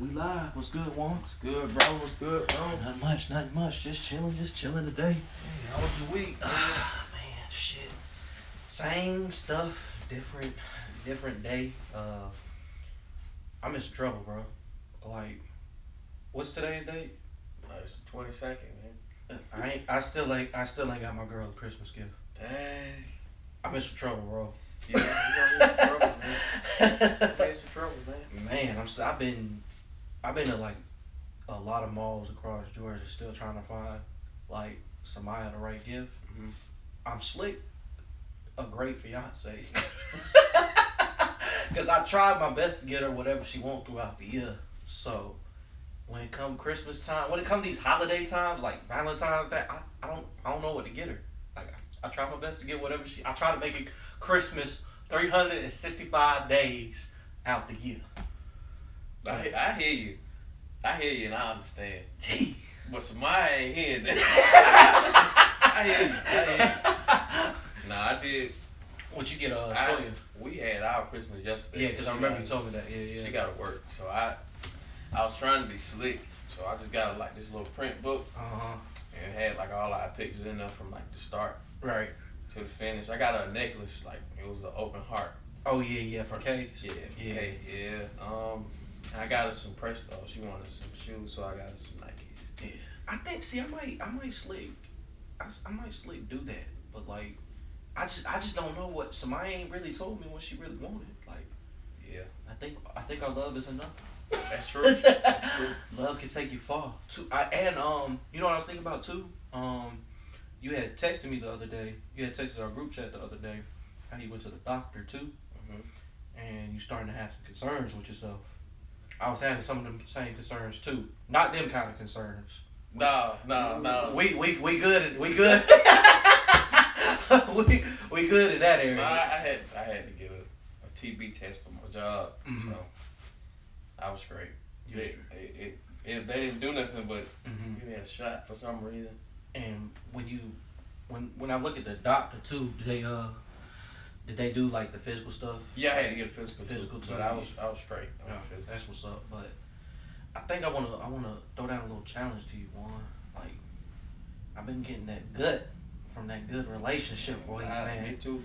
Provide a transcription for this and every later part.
We live. What's good, Wan? What's good, bro? What's good, bro? Nothing much. Just chilling today. Hey, how was your week? Man, shit. Same stuff, different day. I'm in some trouble, bro. Like, what's today's date? It's the 22nd, man. I still ain't got my girl a Christmas gift. Dang. I'm in some trouble, bro. Yeah, you gonna get some trouble, man. You get some trouble, man. Man, I've been to like a lot of malls across Georgia, still trying to find like Samaya the right gift. Mm-hmm. I'm slick, a great fiance. Cause I tried my best to get her whatever she wants throughout the year. So when it come Christmas time, when it come these holiday times like Valentine's Day, I don't know what to get her. Like I try my best to get whatever I try to make it Christmas 365 days out the year. I hear you. I hear you and I understand. Gee. But Samaya ain't hearing that. I hear you. Nah, I did. What you get, Toya? We had our Christmas yesterday. Yeah, because I remember you told me that. Yeah. She got to work. So I was trying to be slick. So I just got like this little print book. Uh-huh. And it had like all our pictures in there from like the start. Right. To the finish. I got a necklace, like it was an open heart. Oh yeah, for Kay. Yeah, Kay, yeah. I got her some Presto. She wanted some shoes, so I got her some Nikes. Yeah. I think I might sleep. I might sleep do that. But like I just don't know what Samaya ain't really told me what she really wanted. Like yeah. I think our love is enough. That's true. That's true. Love can take you far. You know what I was thinking about too? You had texted me the other day. You had texted our group chat the other day how you went to the doctor too. Mm-hmm. And you starting to have some concerns with yourself. I was having some of them same concerns too. Not them kind of concerns. No. We good. We good. we good in that area. No, I had to get a TB test for my job, so I was straight. They didn't do nothing but give me a shot for some reason. And when I look at the doctor too, did they do like the physical stuff? Yeah, I had to get a physical too. But I was straight. Yeah, that's what's up. But I think I wanna throw down a little challenge to you, Juan. Like I've been getting that gut from that good relationship weight, man. Me too.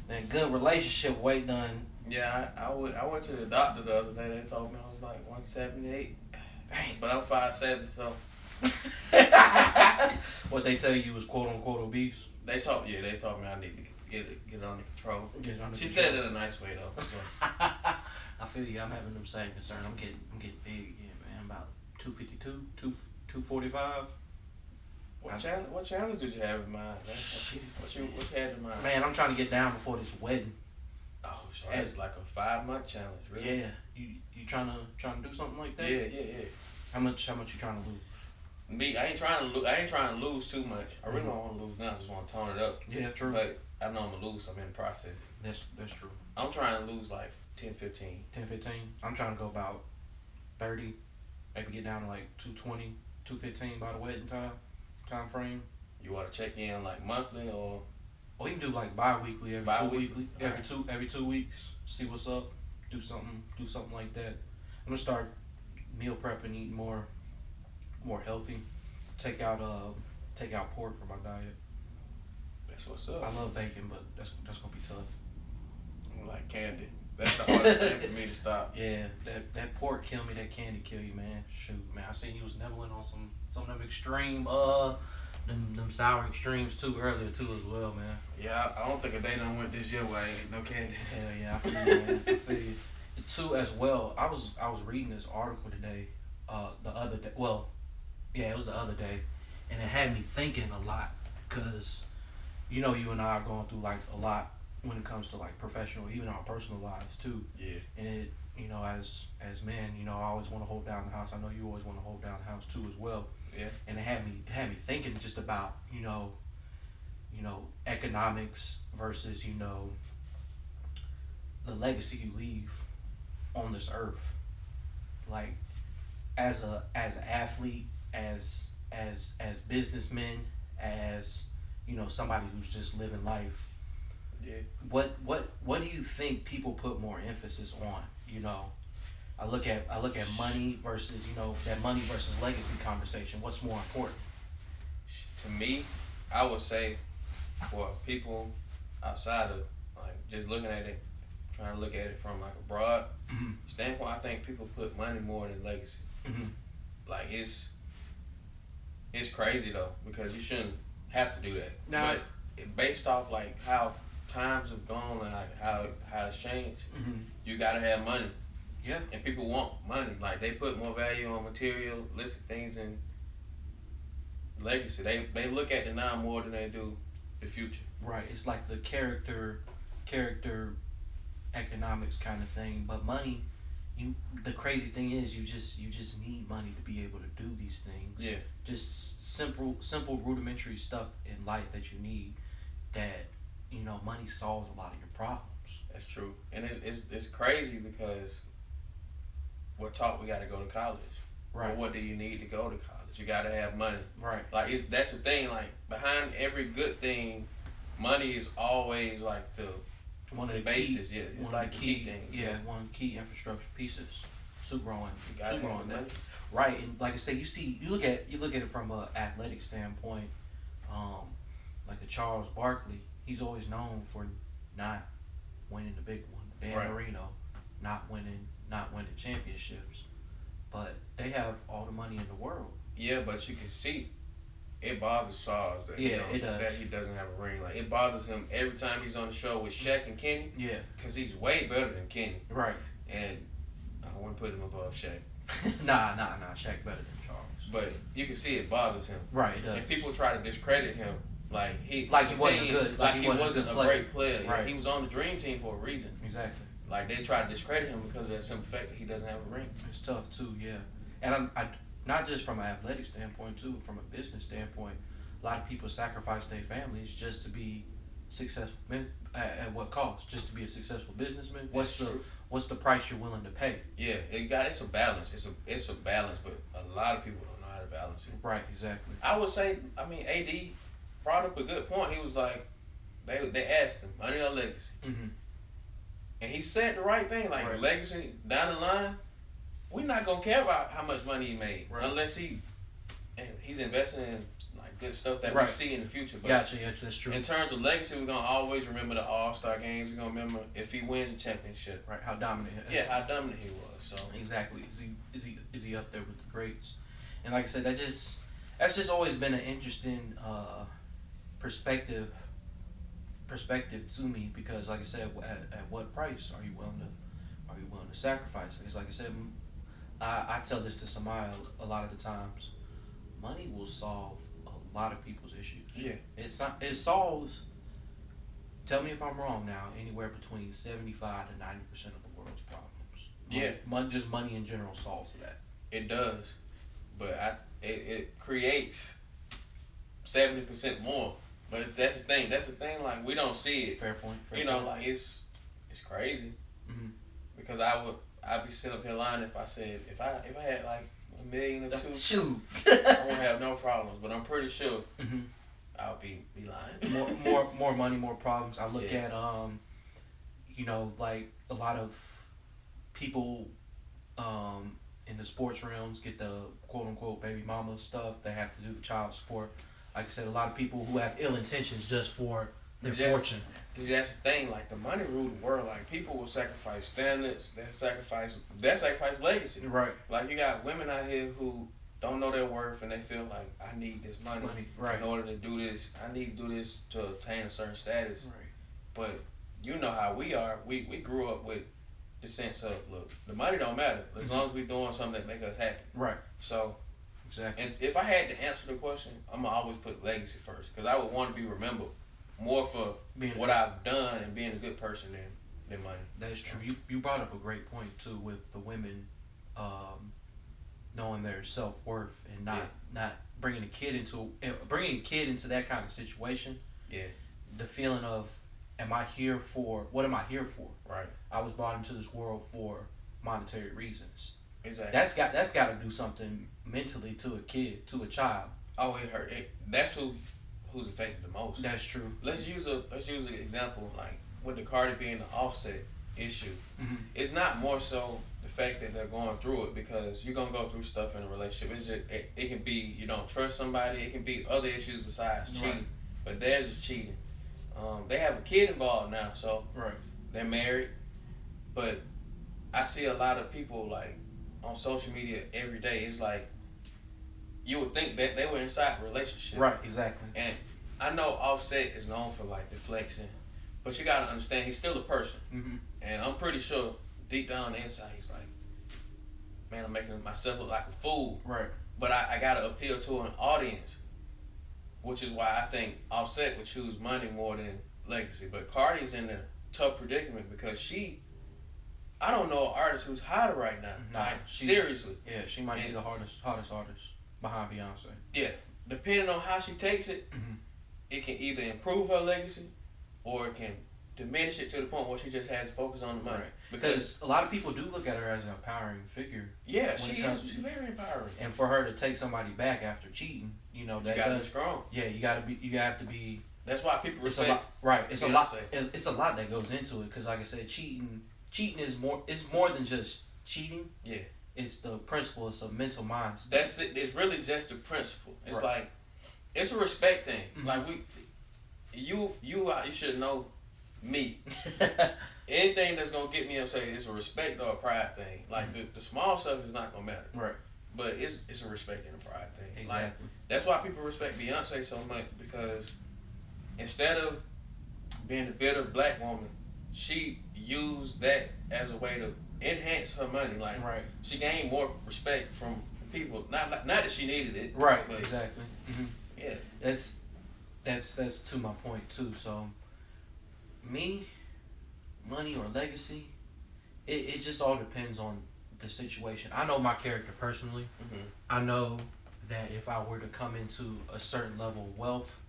That good relationship weight done. Yeah, I went to the doctor the other day. They told me I was like 178. Dang. But I'm 5'7", so. What they tell you was quote unquote obese. They told me I need to get it under control. She control. said it in a nice way though. So. I feel you. I'm having them same concerns. I'm getting big again, man. I'm about 252, 245. What challenge did you have in mind? What you had in mind? Man, I'm trying to get down before this wedding. Oh, so it's like a 5-month challenge, really? Yeah. You trying to do something like that? Yeah. How much you trying to lose? Me, I ain't trying to lose too much. I really don't want to lose now. I just want to tone it up. Yeah, true. But I know I'm gonna lose. I'm in the process. That's true. I'm trying to lose like 10, 15. 10, 15? I'm trying to go about 30. Maybe get down to like 220, 215 by the wedding time frame. You want to check in like monthly or? We can do like bi-weekly, Bi-weekly? every 2 weeks. See what's up. Do something like that. I'm gonna start meal prepping, eating more healthy. Take out pork from my diet. That's what's up. I love bacon, but that's gonna be tough. I'm like candy. That's the hardest thing for me to stop. Yeah, that pork kill me. That candy kill you, man. Shoot, man. I seen you was nibbling on some of them extreme them sour extremes too earlier too as well, man. Yeah, I don't think a day done went this year where I ain't no candy. Hell yeah, I feel you, man. I feel you. Too as well. I was reading this article today, the other day. Well, yeah, it was the other day, and it had me thinking a lot, cause you know you and I are going through like a lot when it comes to like professional, even our personal lives too. Yeah. And it, you know, as men, you know, I always want to hold down the house. I know you always want to hold down the house too as well. Yeah. And it had me thinking just about you know economics versus the legacy you leave on this earth. Like as an athlete, as businessmen, as somebody who's just living life. Yeah. What do you think people put more emphasis on? I look at money versus that money versus legacy conversation. What's more important? To me, I would say for people outside of like just looking at it, trying to look at it from like a broad standpoint, I think people put money more than legacy. Like it's crazy though because you shouldn't have to do that. Now, but based off like how times have gone and like how it's changed, you gotta have money. Yeah. And people want money. Like they put more value on materialistic things than legacy. They look at the now more than they do the future. Right. It's like the character economics kind of thing. But money, the crazy thing is you just need money to be able to do these things. Yeah. Just simple rudimentary stuff in life that you need that money solves a lot of your problems. That's true. And it's crazy because we're taught we got to go to college. Right. But what do you need to go to college? You got to have money. Right. Like that's the thing. Like behind every good thing, money is always like the one of the basis. Key, yeah, it's like the key thing. Yeah, one of the key infrastructure pieces to growing. Money. Right, and like I say, you look at it from an athletic standpoint. Like a Charles Barkley, he's always known for not winning the big one. Dan Marino, not winning championships, but they have all the money in the world. Yeah, but you can see it bothers Charles that, it does. that he doesn't have a ring. Like it bothers him every time he's on the show with Shaq and Kenny. Yeah, because he's way better than Kenny. Right. And I wouldn't put him above Shaq. Nah. Shaq better than Charles. But you can see it bothers him. Right, it does. And people try to discredit him. Like he wasn't good. Like he wasn't a great player. Right. He was on the dream team for a reason. Exactly. Like they try to discredit him because of that simple fact that he doesn't have a ring. It's tough too, yeah. And I not just from an athletic standpoint too, from a business standpoint, a lot of people sacrifice their families just to be successful. At what cost? Just to be a successful businessman. What's the price you're willing to pay? Yeah, it's a balance. It's a balance, but a lot of people don't know how to balance it. Right, exactly. I would say, AD brought up a good point. He was like, they asked him, money or legacy? And he said the right thing, like legacy down the line, we're not gonna care about how much money he made unless he's investing in like good stuff that we see in the future. But gotcha, that's true. In terms of legacy, we're gonna always remember the All-Star games. We're gonna remember if he wins the championship, right? How dominant? How dominant he was. So exactly, is he up there with the greats? And like I said, that's just always been an interesting perspective to me because, like I said, at what price are you willing to sacrifice? Because, like I said, I tell this to Samaya a lot of the times. Money will solve a lot of people's issues. Yeah, it solves. Tell me if I'm wrong now. Anywhere between 75 to 90% of the world's problems. Just money in general solves that. It does, but it creates 70% more. But that's the thing. That's the thing. Like we don't see it. Fair point. Like it's crazy. Because I'd be sitting up here lying if I said if I had like $1 million or $2 million, I won't have no problems. But I'm pretty sure I'll be lying. more money, more problems. I look at like a lot of people in the sports realms get the quote unquote baby mama stuff. They have to do the child support. Like I said, a lot of people who have ill intentions just for their fortune. Because that's the thing, like the money rule the world. Like people will sacrifice standards, they sacrifice legacy. Right. Like you got women out here who don't know their worth and they feel like I need this money in order to do this. I need to do this to obtain a certain status. Right. But you know how we are. We grew up with the sense of look, the money don't matter as long as we're doing something that make us happy. Right. So. Exactly. And if I had to answer the question, I'm gonna always put legacy first because I would want to be remembered more for what I've done and being a good person than money. That's true. You brought up a great point too with the women knowing their self-worth and not bringing a kid into that kind of situation. Yeah. The feeling of what am I here for? Right. I was brought into this world for monetary reasons. Exactly. That's got to do something mentally to a kid, to a child. Oh, it hurt. That's who's affected the most. That's true. Let's use an example like with the Cardi B and the Offset issue. Mm-hmm. It's not more so the fact that they're going through it, because you're gonna go through stuff in a relationship. It's just it can be you don't trust somebody. It can be other issues besides cheating, Right. but theirs is cheating. They have a kid involved now, so Right. they're married. But I see a lot of people like on social media every day. It's like you would think that they were inside a relationship, Right. Exactly. and I know Offset is known for like deflection, but you gotta understand he's still a person, Mm-hmm. and I'm pretty sure deep down on the inside he's like, man, I'm making myself look like a fool. Right. But I gotta appeal to an audience, which is why I think Offset would choose money more than legacy. But Cardi's in a tough predicament because I don't know an artist who's hotter right now. Nah, like she- seriously. Yeah, she might be the hottest artist behind Beyonce. Yeah, depending on how she takes it, Mm-hmm. it can either improve her legacy or it can diminish it to the point where she just has to focus on the money. Right. Because a lot of people do look at her as an empowering figure, Yeah, when she it comes- is. She's very empowering. and for her to take somebody back after cheating, you know You that gotta be does. strong. Yeah, you have to be. That's why people It's a respect. lot, right? It's a lot. Beyonce. It's a lot that goes into it because, like I said, cheating is more. It's more than just cheating. Yeah. It's the principle. It's a mental mindset. That's it. It's really just the principle. It's Right. like it's a respect thing. Mhm. Like you should know me. Anything that's gonna get me upset, it's a respect or a pride thing. Like the small stuff is not gonna matter, Right. but it's a respect and a pride thing. Exactly. Like that's why people respect Beyonce so much, because instead of being a bitter black woman, she used that as a way to enhance her money. Like Right. she gained more respect from people. Not that she needed it. Right. But Exactly. Mm-hmm. yeah. That's to my point too. So, me, money or legacy, it just all depends on the situation. I know my character personally. Mm-hmm. I know that if I were to come into a certain level of wealth,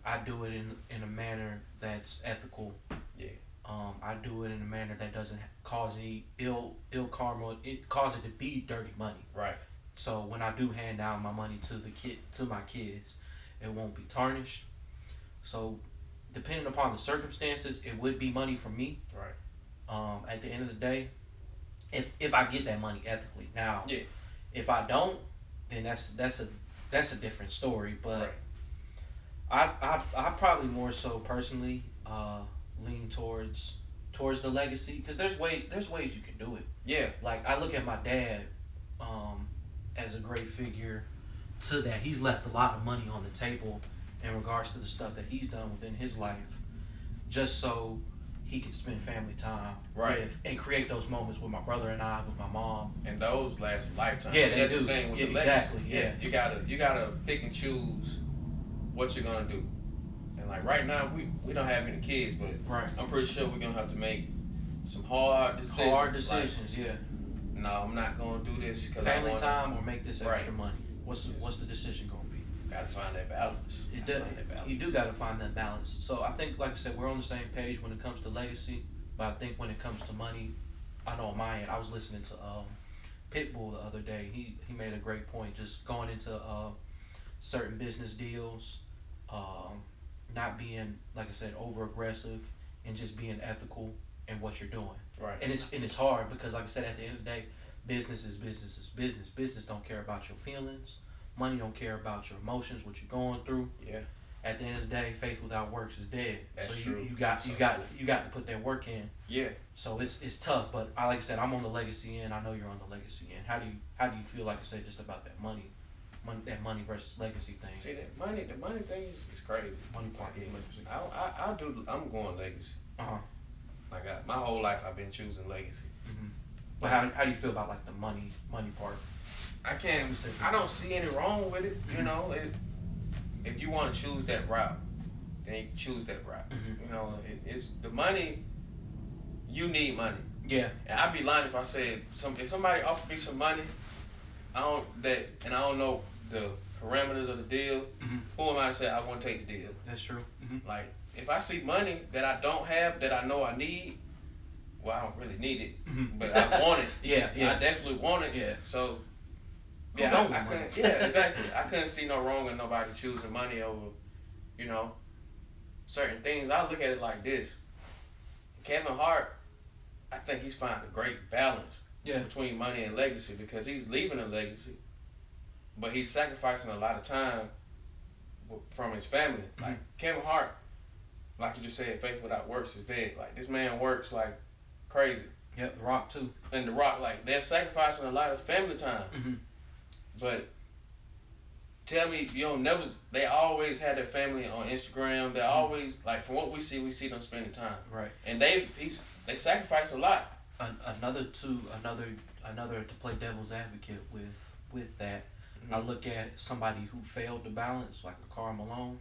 I do it in a manner that's ethical. Yeah. I do it in a manner that doesn't cause any ill karma. It causes it to be dirty money. Right. So when I do hand down my money to my kids, it won't be tarnished. So depending upon the circumstances, it would be money for me. Right. At the end of the day, if I get that money ethically. Now, Yeah. if I don't, then that's a different story. But Right. I probably more so personally lean towards the legacy because there's ways you can do it. Yeah. Like I look at my dad as a great figure to that. He's left a lot of money on the table in regards to the stuff that he's done within his life, just so he can spend family time Right. with and create those moments with my brother and I, with my mom. And those last a lifetime. Yeah, See, they that's do. the thing with Yeah, the legacy. exactly, yeah. You gotta pick and choose what you're gonna do. And like right now, we don't have any kids, but Right. I'm pretty sure we're gonna have to make some hard decisions. Hard decisions, yeah. Like, no, I'm not gonna do this because Family time or make this Right. extra money. What's the decision gonna be? Gotta find that balance. It Gotta does. find that balance. You do got to find that balance. So I think, like I said, we're on the same page when it comes to legacy. But I think when it comes to money, I know on my end, I was listening to Pitbull the other day. He made a great point. Just going into certain business deals, not being, like I said, over aggressive, and just being ethical in what you're doing. Right. And it's hard because, like I said, at the end of the day, business is business is business. Business don't care about your feelings. Money don't care about your emotions, what you're going through. Yeah. At the end of the day, faith without works is dead. That's so true. you got So to put that work in. Yeah. So it's tough, but like I said, I'm on the legacy end. I know you're on the legacy end. How do you feel, like I said, just about that money money versus legacy thing? See that the money thing is crazy. Money part of legacy. I'm going legacy. Uh-huh. Like my whole life I've been choosing legacy. Mm-hmm. But how do you feel about like the money part? I don't see any wrong with it. Mm-hmm. You know, if you want to choose that route, then you choose that route. Mm-hmm. You know, it's the money. You need money. Yeah. And I'd be lying if I said if somebody offered me some money, I don't know the parameters of the deal. Mm-hmm. Who am I to say I want to take the deal? That's true. Mm-hmm. Like if I see money that I don't have that I know I need, well I don't really need it, Mm-hmm. but I want it. Yeah. I definitely want it. Yeah. So Who yeah, don't I want money? couldn't. Yeah, exactly. I couldn't see no wrong in nobody choosing money over, you know, certain things. I look at it like this. Kevin Hart I think he's found a great balance between money and legacy because he's leaving a legacy, but he's sacrificing a lot of time from his family. Mm-hmm. Like Kevin Hart, like you just said, faith without works is dead. Like this man works like crazy. Yep, The Rock too. And The Rock, like they're sacrificing a lot of family time. Mm-hmm. But tell me, they always had their family on Instagram. They always, like from what we see them spending time. Right. And they sacrifice a lot. Another to play devil's advocate with that. Mm-hmm. I look at somebody who failed to balance, like a Karl Malone,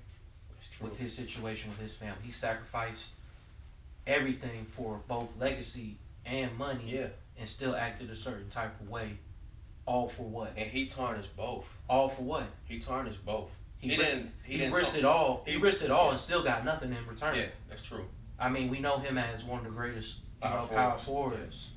with his situation with his family. He sacrificed everything for both legacy and money, and still acted a certain type of way. All for what? And he tarnished both. All for what? He tarnished both. He risked it all. He risked it all and still got nothing in return. Yeah, that's true. I mean, we know him as one of the greatest power forwards,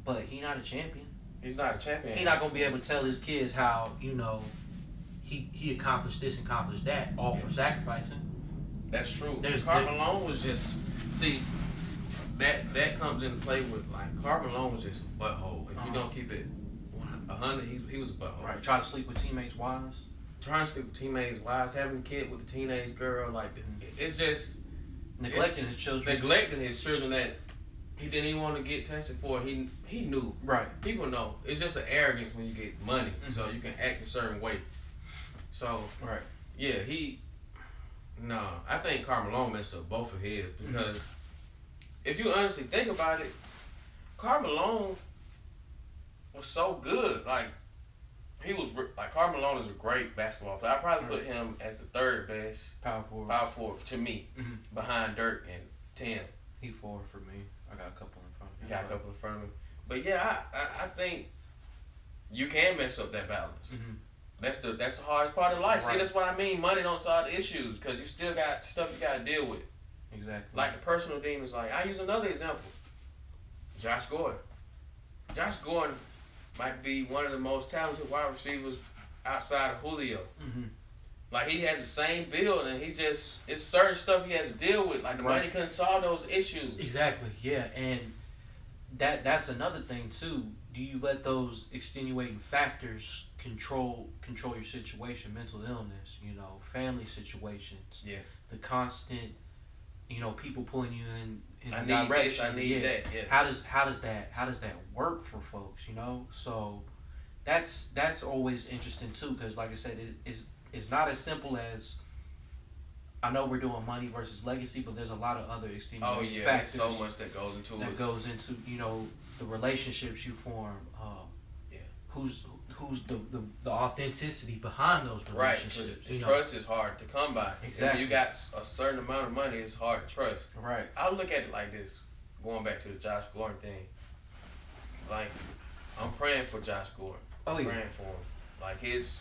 but he not a champion. He's not a champion. He's not gonna be able to tell his kids how he accomplished this and accomplished that, all for sacrificing. That's true. Karl Malone was just that comes into play with like Karl Malone was just a butthole. If you don't keep it 100, he was a butthole. Right. Try to sleep with teammates' wives. Trying to sleep with teammates' wives, having a kid with a teenage girl, like it's just neglecting his children. Neglecting his children that he didn't even want to get tested for. He knew. Right. People know. It's just an arrogance when you get money, so you can act a certain way. So right. Yeah, I think Karl Malone messed up both of his because if you honestly think about it, Karl Malone was so good. Like Karl Malone is a great basketball player. I probably put him as the third best power forward to me, behind Dirk and Tim. He forward for me. I got a couple in front of me. You got a couple in front of me. But yeah, I think you can mess up that balance. Mm-hmm. That's the hardest part of life. Right. See, that's what I mean. Money don't solve the issues because you still got stuff you got to deal with. Exactly. Like the personal demons. Like I use another example. Josh Gordon. Josh Gordon might be one of the most talented wide receivers outside of Julio. Mm-hmm. Like he has the same build, and it's certain stuff he has to deal with. Like the money couldn't solve those issues. Exactly. Yeah, and that's another thing too. Do you let those extenuating factors control your situation? Mental illness, family situations. Yeah. The constant, people pulling you in I the need direction. This, I need that. Yeah. How does that work for folks? So that's always interesting too, because like I said, it's not as simple as. I know we're doing money versus legacy, but there's a lot of other extenuating factors. So much that goes into the relationships you form. Who's the authenticity behind those relationships? Right, trust is hard to come by. Exactly. When you got a certain amount of money, it's hard to trust. Right. I look at it like this. Going back to the Josh Gordon thing, like I'm praying for Josh Gordon. I'm praying for him. Like his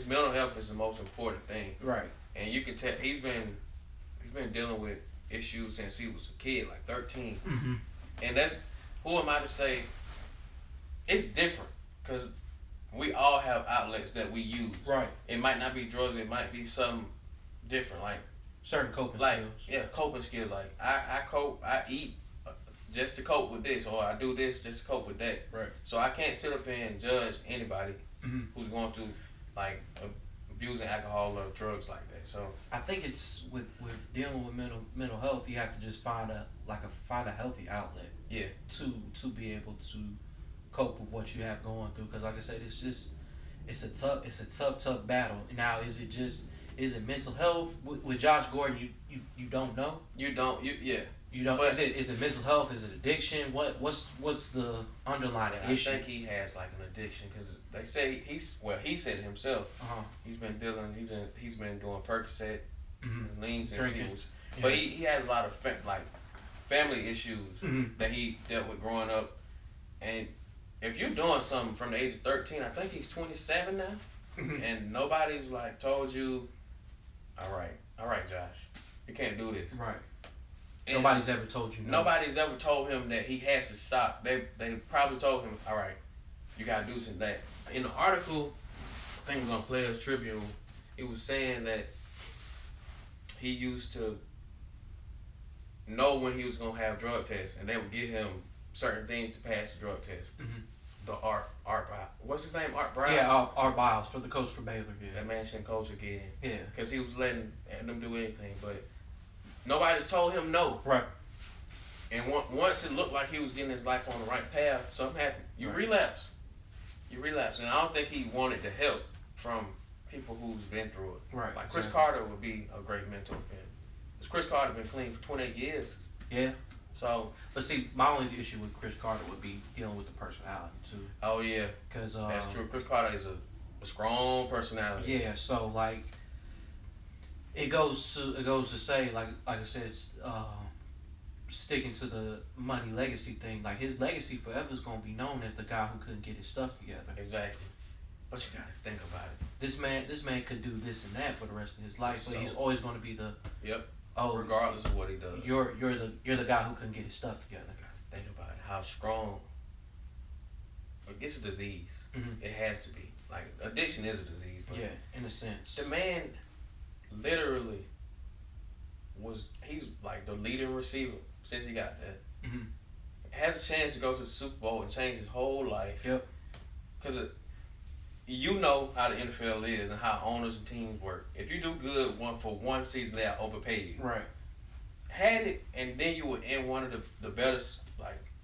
mental health is the most important thing. Right. And you can tell he's been dealing with issues since he was a kid, like 13. Mm-hmm. And that's, who am I to say? It's different because we all have outlets that we use. Right. It might not be drugs. It might be something different, like certain coping skills. Yeah, coping skills. Like I cope. I eat just to cope with this, or I do this just to cope with that. Right. So I can't sit up here and judge anybody who's going through like abusing alcohol or drugs like that. So I think it's with dealing with mental health, you have to just find a healthy outlet. Yeah. To be able to cope with what you have going through, because like I said, it's a tough battle. Now, is it mental health with Josh Gordon? You don't know. You don't. You don't. But is it mental health? Is it addiction? What's the underlying issue? I think he has like an addiction because they say he said it himself. He's been doing Percocet and lean since he was. Yeah. But he has a lot of family issues that he dealt with growing up. And if you're doing something from the age of 13, I think he's 27 now, and nobody's like told you, all right, Josh, you can't do this. Right. And nobody's ever told you. Nobody's ever told him that he has to stop. They probably told him, all right, you gotta do some of that. In the article, I think it was on Players Tribune, it was saying that he used to know when he was gonna have drug tests, and they would give him certain things to pass the drug test. Mm-hmm. The what's his name? Art Briles. Yeah, Art Biles for the coach for Baylor. Yeah, that man shouldn't coach again. Yeah, because he was letting them do anything, but nobody's told him no. Right. And once it looked like he was getting his life on the right path, something happened. You relapse. And I don't think he wanted the help from people who's been through it. Right. Like Chris Carter would be a great mentor for him. Because Chris Carter been clean for 28 years. Yeah. So. But see, my only issue with Chris Carter would be dealing with the personality too. Oh yeah. Because that's true. Chris Carter is a strong personality. Yeah. So like, it goes to say like I said, it's, sticking to the money legacy thing. Like his legacy forever is gonna be known as the guy who couldn't get his stuff together. Exactly. But you gotta think about it. This man could do this and that for the rest of his life, but he's always gonna be the. Yep. Oh, regardless of what he does. You're the guy who couldn't get his stuff together. Think about it, how strong. It's a disease. Mm-hmm. It has to be. Like addiction is a disease. But yeah, in a sense. The man, literally, he's like the leading receiver since he got that. Mm-hmm. Has a chance to go to the Super Bowl and change his whole life. Yep. Because you know how the NFL is and how owners and teams work. If you do good for one season, they'll overpay you. Right. Had it, and then you were in one of the better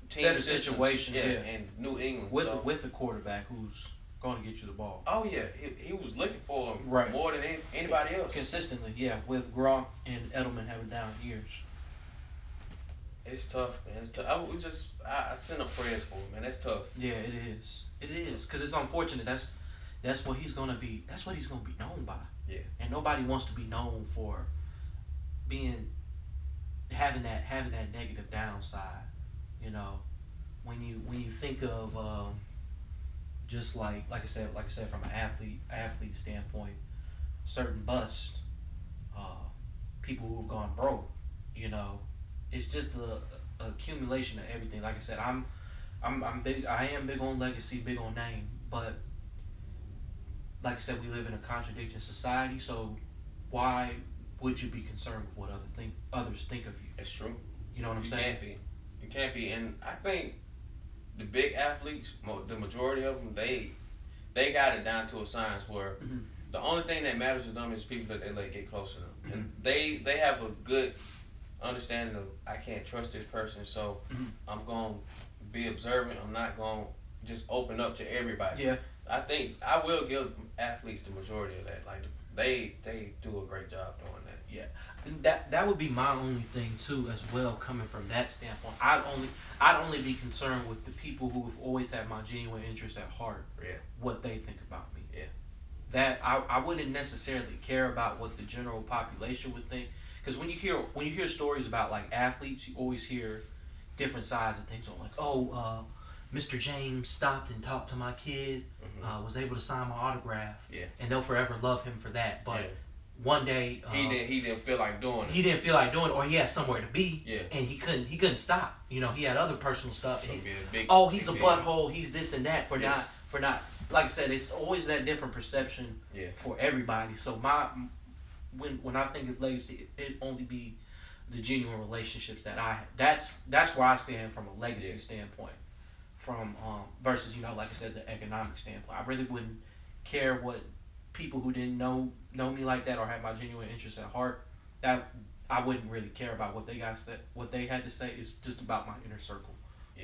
team better situations. Yeah, in New England with a quarterback who's going to get you the ball. Oh yeah, he was looking for him right. more than anybody else. Consistently, yeah. With Gronk and Edelman having down years. It's tough, man. It's tough. I send up prayers for him, man. That's tough. Yeah, it is. It is because it's unfortunate. That's what he's gonna be. That's what he's gonna be known by. Yeah. And nobody wants to be known for having that negative downside. You know, when you think of just like I said from an athlete standpoint, certain busts, people who have gone broke. You know, it's just a accumulation of everything. Like I said, I'm big. I am big on legacy, big on name, but like I said, we live in a contradicting society. So why would you be concerned with what others think of you? It's true. You know what I'm saying? You can't be. And I think the big athletes, the majority of them, they got it down to a science where mm-hmm. the only thing that matters to them is people that they let get close to them, mm-hmm. and they have a good understanding of I can't trust this person, so mm-hmm. I'm gonna be observant. I'm not gonna just open up to everybody. Yeah. I think I will give athletes the majority of that. Like they do a great job doing that. Yeah, that would be my only thing too, as well. Coming from that standpoint, I'd only be concerned with the people who have always had my genuine interest at heart. Yeah. What they think about me. Yeah. That I wouldn't necessarily care about what the general population would think, because when you hear stories about like athletes, you always hear different sides of things. Like, Mr. James stopped and talked to my kid, mm-hmm. Was able to sign my autograph, yeah, and they'll forever love him for that. But yeah. One day he didn't feel like doing it. He didn't feel like doing it, or he had somewhere to be, yeah, and he couldn't stop. You know, he had other personal stuff. And he's a big butthole. He's this and that for not. Like I said, it's always that different perception for everybody. So when I think of legacy, it only be the genuine relationships that I have. That's where I stand from a legacy standpoint. From versus, like I said, the economic standpoint. I really wouldn't care what people who didn't know me like that or have my genuine interest at heart. That I wouldn't really care about what they had to say. It's just about my inner circle,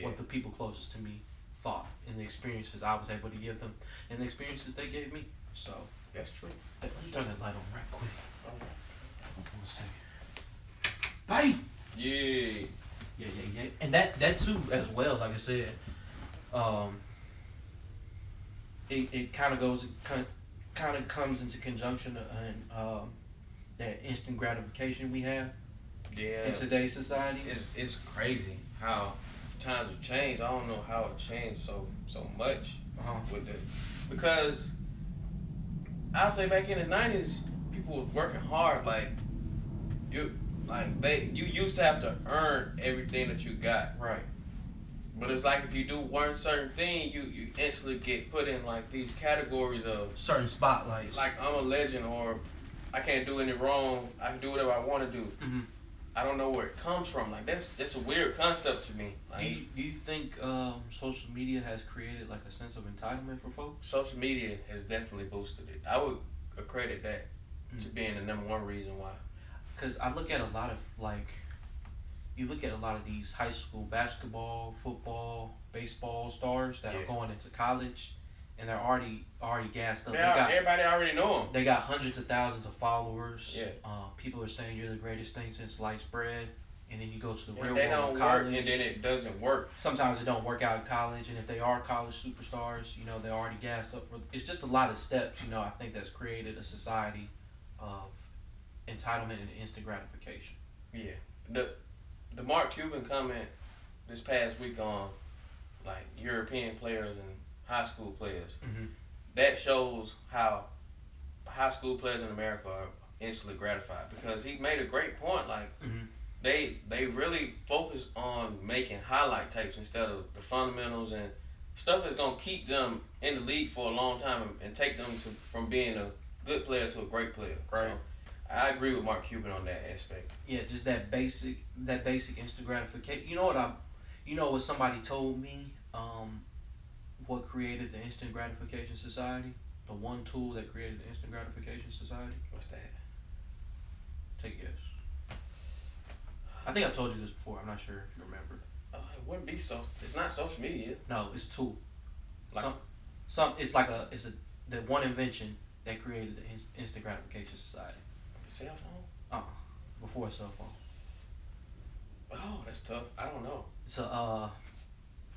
what the people closest to me thought, and the experiences I was able to give them, and the experiences they gave me. So that's true. Let me turn that light on right quick. One second. Bam! Yeah. Yeah. And that too as well. Like I said, it kind of comes into conjunction and that instant gratification we have. Yeah. In today's society, it's crazy how times have changed. I don't know how it changed so much with it, because I'll say back in the 90s, people was working hard. You used to have to earn everything that you got. Right. But it's like if you do one certain thing, you instantly get put in like these categories of certain spotlights. Like I'm a legend, or I can't do any wrong. I can do whatever I want to do. Mm-hmm. I don't know where it comes from. Like that's a weird concept to me. Like, do you think social media has created like a sense of entitlement for folks? social media has definitely boosted it. I would accredit that to being the number one reason why. Because I look at a lot of like, you look at a lot of these high school basketball, football, baseball stars that are going into college, and they're already gassed up. Everybody already know them. They got hundreds of thousands of followers. Yeah. People are saying you're the greatest thing since sliced bread, and then you go to the And real they world don't college, work, and then it doesn't work. Sometimes it don't work out in college, and if they are college superstars, you know, they're already gassed up for. It's just a lot of steps, you know. I think that's created a society of entitlement and instant gratification. Yeah. The Mark Cuban comment this past week on like European players and high school players, that shows how high school players in America are instantly gratified, because he made a great point. Like they really focus on making highlight tapes instead of the fundamentals and stuff that's gonna keep them in the league for a long time and take them from being a good player to a great player. Right. So, I agree with Mark Cuban on that aspect. Yeah, just that basic instant gratification. You know what somebody told me, what created the instant gratification society? The one tool that created the instant gratification society? What's that? Take a guess. I think I told you this before. I'm not sure if you remember. It wouldn't be it's not social media. No, it's a tool. Like It's the one invention that created the instant gratification society. Cell phone? Before a cell phone. Oh, that's tough. I don't know. So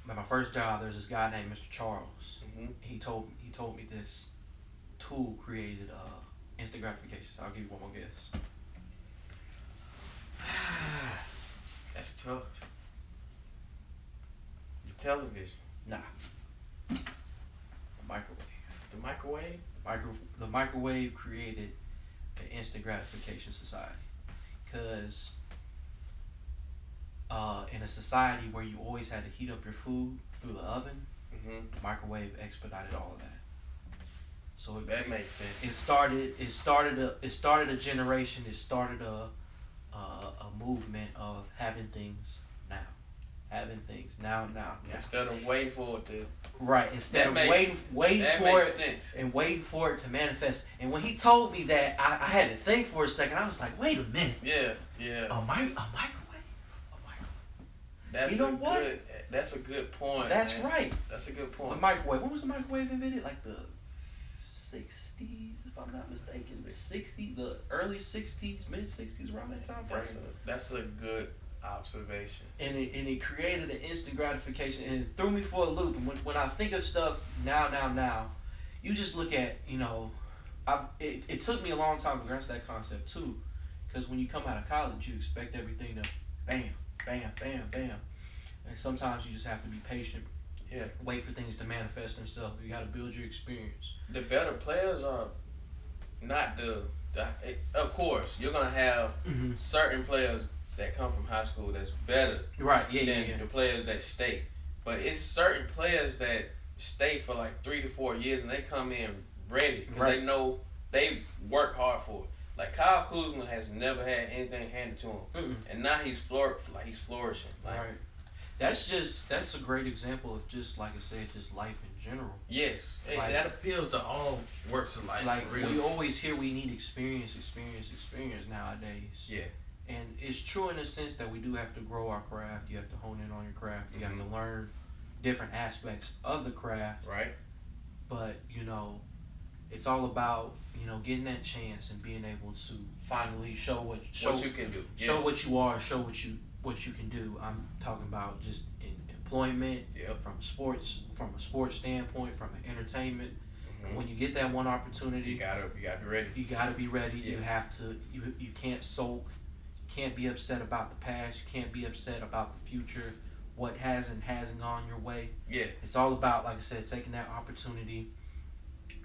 at my first job, there's this guy named Mr. Charles. Mm-hmm. He told me this tool created instant gratification. So I'll give you one more guess. That's tough. The television. Nah. The microwave. The microwave? The microwave created the instant gratification society, because in a society where you always had to heat up your food through the oven, the microwave expedited all of that. So that makes sense. It started a generation. It started a movement of having things now. Instead of waiting for it to. Right. Instead of waiting for it to manifest. And when he told me that, I had to think for a second. I was like, wait a minute. Yeah. A microwave. That's a good point. That's man. right. That's a good point. The microwave. When was the microwave invented? Like the 60s, if I'm not mistaken. The early 60s, mid 60s, around that time frame. That's a good observation. And it created an instant gratification, and it threw me for a loop. And when I think of stuff now, you just look at, you know, it took me a long time to grasp that concept too, because when you come out of college, you expect everything to bam, and sometimes you just have to be patient. Yeah. Wait for things to manifest themselves. You got to build your experience. The better players are not of course, you're gonna have certain players that come from high school that's better than the players that stay. But it's certain players that stay for like 3 to 4 years and they come in ready because they know they work hard for it. Like Kyle Kuzma has never had anything handed to him, and now he's flourishing. Like, right. That's a great example of, just like I said, just life in general. Yes, that appeals to all works of life. Like we always hear, we need experience nowadays. Yeah. And it's true in the sense that we do have to grow our craft. You have to hone in on your craft. You have to learn different aspects of the craft. Right. But, you know, it's all about, you know, getting that chance and being able to finally show what you can do. Show what you are, show what you can do. I'm talking about just in employment, from a sports standpoint, from an entertainment. When you get that one opportunity, you gotta be ready. You gotta be ready. Yeah. You have to. You can't sulk. You can't be upset about the past. You can't be upset about the future. What hasn't gone your way. Yeah. It's all about, like I said, taking that opportunity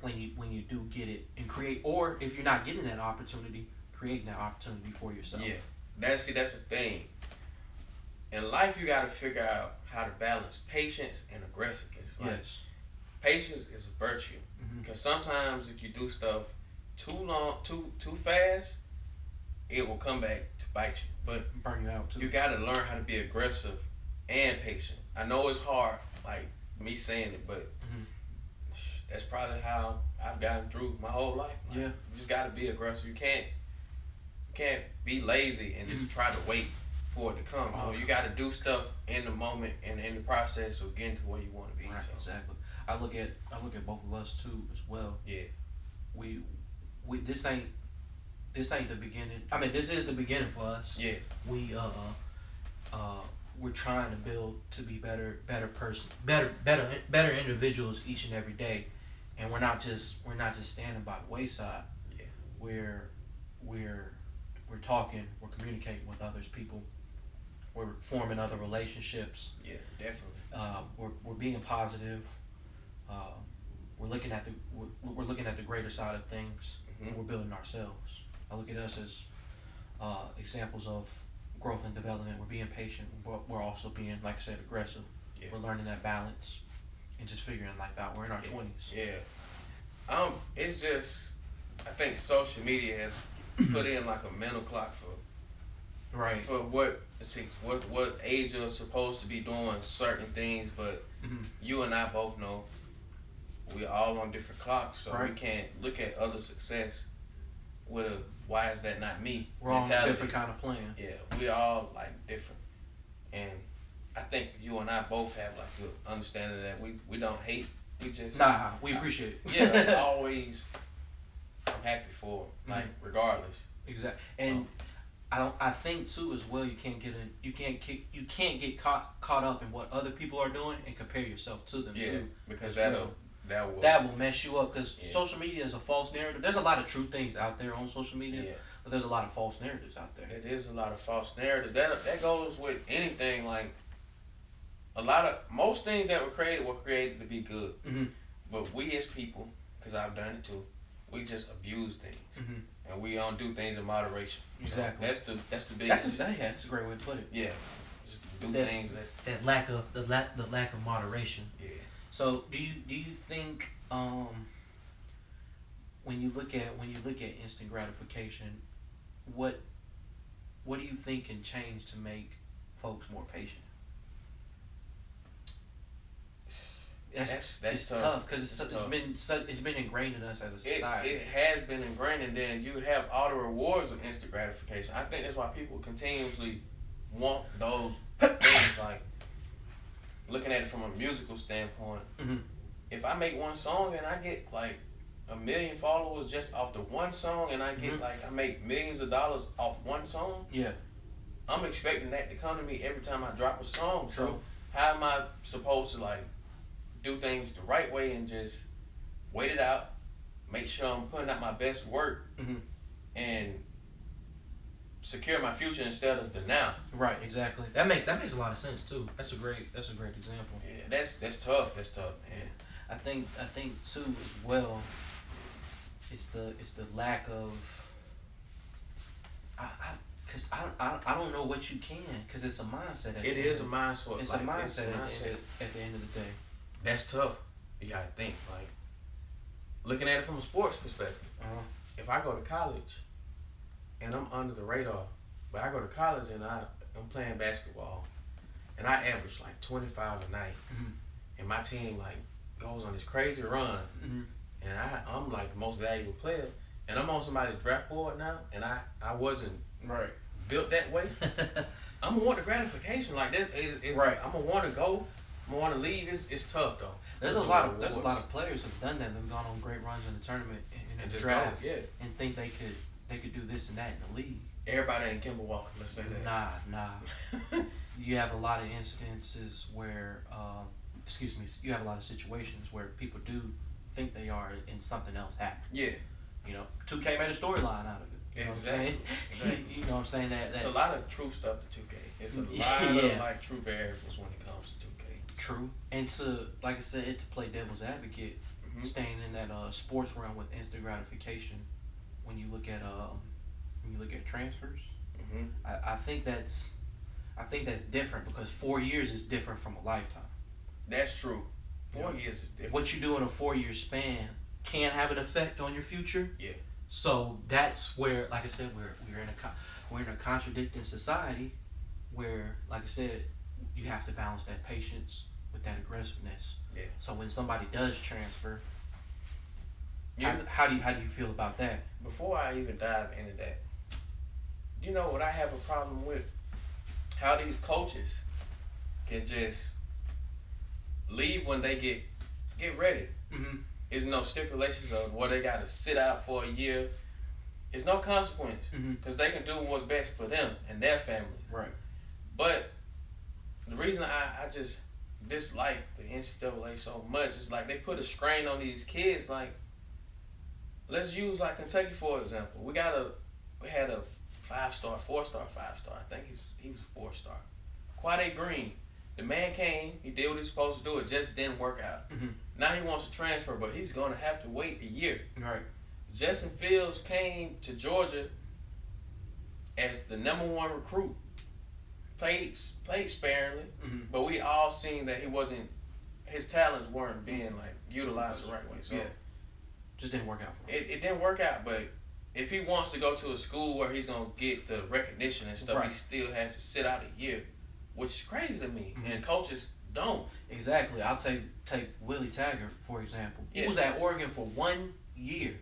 when you do get it and create. Or if you're not getting that opportunity, creating that opportunity for yourself. Yeah. That's the thing. In life, you gotta figure out how to balance patience and aggressiveness. Like, yes. Patience is a virtue. Because sometimes if you do stuff too long, too fast, it will come back to bite you. But burn you out too. you got to learn how to be aggressive and patient. I know it's hard, like me saying it, but that's probably how I've gotten through my whole life. Like, yeah, you just got to be aggressive. You can't be lazy and just try to wait for it to come. You got to do stuff in the moment and in the process of getting to where you want to be. Right, so. exactly. I look at both of us too as well. Yeah. We this ain't the beginning. I mean, this is the beginning for us. Yeah. We're trying to build to be better individuals each and every day, and we're not just standing by the wayside. Yeah. We're talking, we're communicating with others people, we're forming other relationships. Yeah, definitely. We're being positive. We're looking at the greater side of things. And we're building ourselves. I look at us as examples of growth and development. We're being patient, but we're also being, like I said, aggressive. Yeah. We're learning that balance and just figuring life out. We're in our 20s. Yeah. It's just, I think social media has put in like a mental clock for what age you're supposed to be doing certain things, but you and I both know we're all on different clocks, so we can't look at other success with a "why is that not me?" We're all on a different kind of plan. Yeah, we all like different, and I think you and I both have like good understanding that we don't hate. We just we appreciate it. Yeah, always. I'm happy for it, like regardless. Exactly, and I think too as well. You can't get caught up in what other people are doing and compare yourself to them too. Because that will mess you up. Because social media is a false narrative. There's a lot of true things out there on social media, but there's a lot of false narratives out there. It is a lot of false narratives. That goes with anything. Like most things that were created to be good, but we as people, because I've done it too, we just abuse things. And we don't do things in moderation. Exactly. So that's the biggest. That's a great way to put it. Yeah. Just do things that lack of moderation. Yeah. So do you think when you look at instant gratification, what do you think can change to make folks more patient? It's tough because it's been ingrained in us as a society. It has been ingrained, and then you have all the rewards of instant gratification. I think that's why people continuously want those things. Like looking at it from a musical standpoint, if I make one song and I get like 1 million followers just off the one song, and I get I make millions of dollars off one song, I'm expecting that to come to me every time I drop a song. True. So how am I supposed to do things the right way and just wait it out, make sure I'm putting out my best work, and secure my future instead of the now? Right, exactly. That makes a lot of sense too. That's a great example. Yeah, that's tough. That's tough, man. I think too as well. It's the lack of. Cause I don't know what you can, cause it's a mindset. It is a mindset. It's a mindset at the end of the day. That's tough. You gotta think looking at it from a sports perspective. If I go to college and I'm under the radar, but I go to college and I'm playing basketball and I average 25 a night, and my team goes on this crazy run, and I'm the most valuable player, and I'm on somebody's draft board now, and I wasn't built that way. I'm gonna want the gratification. This is right. I'm gonna want to go. I'm gonna want to leave. It's tough though. There's a lot of players have done that. They've gone on great runs in the tournament and the draft, and think they could do this and that in the league. Everybody ain't Kemba Walker. Let's say that. Nah. You have a lot of incidences where, you have a lot of situations where people do think they are, and something else happened. Yeah. 2K made a storyline out of it. You know what I'm saying? Exactly. You know what I'm saying? That it's a lot of true stuff to 2K. It's a lot of true variables when it comes to 2K. True. And like I said, to play devil's advocate, staying in that sports realm with instant gratification, when you look at transfers, I think that's different, because 4 years is different from a lifetime. That's true. 4 years is different. What you do in a 4 year span can have an effect on your future. Yeah. So that's where, like I said, we're in a contradicting society where, like I said, you have to balance that patience with that aggressiveness. Yeah. So when somebody does transfer, You, how do you feel about that? before I even dive into that, you know what I have a problem with? How these coaches can just leave when they get ready. Mm-hmm. There's no stipulations of where they got to sit out for a year. There's no consequence because they can do what's best for them and their family. Right. But the reason I just dislike the NCAA so much is like they put a strain on these kids. Like, let's use like Kentucky for example. We had a 4-star, 5-star. I think he was 4-star. Quade Green. The man came, he did what he's supposed to do. It just didn't work out. Mm-hmm. Now he wants to transfer, but he's going to have to wait a year. Right. Justin Fields came to Georgia as the #1 recruit. Played sparingly, but we all seen that his talents weren't being like utilized the right way. So just didn't work out for him. It didn't work out, but if he wants to go to a school where he's gonna get the recognition and stuff, he still has to sit out a year, which is crazy to me. And coaches don't. Exactly. I'll take Willie Taggart for example. He was at Oregon for 1 year.